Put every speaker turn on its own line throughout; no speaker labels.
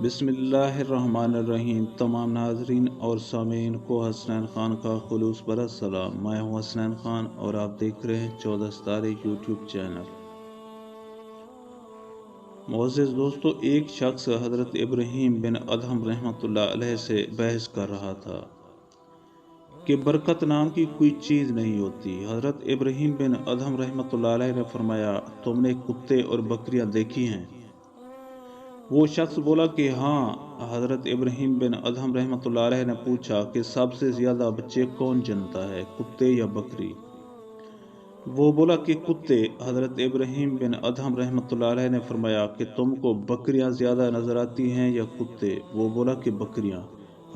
बिस्मिल्लाहिर्रहमानिर्रहीम। तमाम नाजरीन और सामीन को हसनैन खान का खुलूस भरा सलाम। मैं हूँ हसनैन खान और आप देख रहे हैं 14 सितारे यूट्यूब चैनल। मोअज़्ज़िज़ दोस्तों, एक शख्स हज़रत इब्राहीम बिन अदहम रहमतुल्लाह अलैह से बहस कर रहा था कि बरकत नाम की कोई चीज़ नहीं होती। हज़रत इब्राहीम बिन अदहम रहमतुल्लाह अलैह ने फरमाया, तुमने कुत्ते और बकरियां देखी हैं? वो शख्स बोला कि हाँ। हज़रत इब्राहीम बिन अदहम रहमतुल्लाह अलैह ने पूछा कि सबसे ज़्यादा बच्चे कौन जनता है, कुत्ते या बकरी? वो बोला कि कुत्ते। हज़रत इब्राहीम बिन अदहम रहमतुल्लाह अलैह ने फरमाया कि तुमको बकरियां ज़्यादा नज़र आती हैं या कुत्ते? वो बोला कि बकरियां।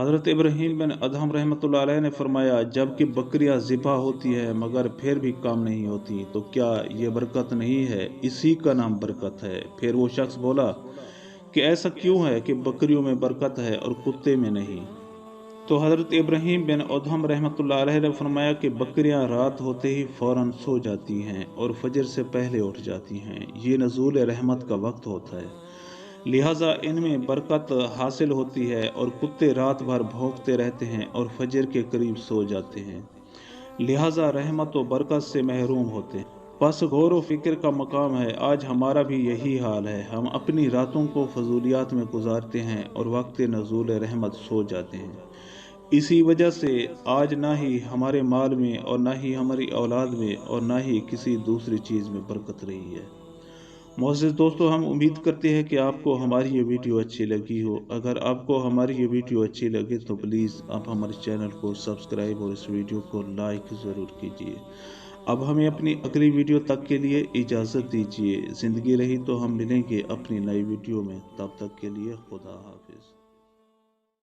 हज़रत इब्राहीम बिन अदहम रहमतुल्लाह अलैह ने फरमाया, जबकि बकरियां ज़िबा होती है मगर फिर भी कम नहीं होती, तो क्या ये बरकत नहीं है? इसी का नाम बरकत है। फिर वो शख्स बोला कि ऐसा क्यों है कि बकरियों में बरकत है और कुत्ते में नहीं? तो हज़रत इब्राहीम बिन अदहम रहमतुल्लाह अलैह ने फरमाया कि बकरियां रात होते ही फ़ौरन सो जाती हैं और फजर से पहले उठ जाती हैं। ये नज़ूल रहमत का वक्त होता है, लिहाजा इनमें बरकत हासिल होती है। और कुत्ते रात भर भौंकते रहते हैं और फजर के करीब सो जाते हैं, लिहाजा रहमत व बरकत से महरूम होते हैं। बस गौर व फिक्र का मकाम है। आज हमारा भी यही हाल है। हम अपनी रातों को फजूलियात में गुजारते हैं और वक्त नज़ूल रहमत सो जाते हैं। इसी वजह से आज ना ही हमारे माल में और ना ही हमारी औलाद में और ना ही किसी दूसरी चीज़ में बरकत रही है। मोअज़्ज़िज़ दोस्तों, हम उम्मीद करते हैं कि आपको हमारी ये वीडियो अच्छी लगी हो। अगर आपको हमारी ये वीडियो अच्छी लगे तो प्लीज़ आप हमारे चैनल को सब्सक्राइब और इस वीडियो को लाइक ज़रूर कीजिए। अब हमें अपनी अगली वीडियो तक के लिए इजाज़त दीजिए। ज़िंदगी रही तो हम मिलेंगे अपनी नई वीडियो में। तब तक के लिए खुदा हाफिज़।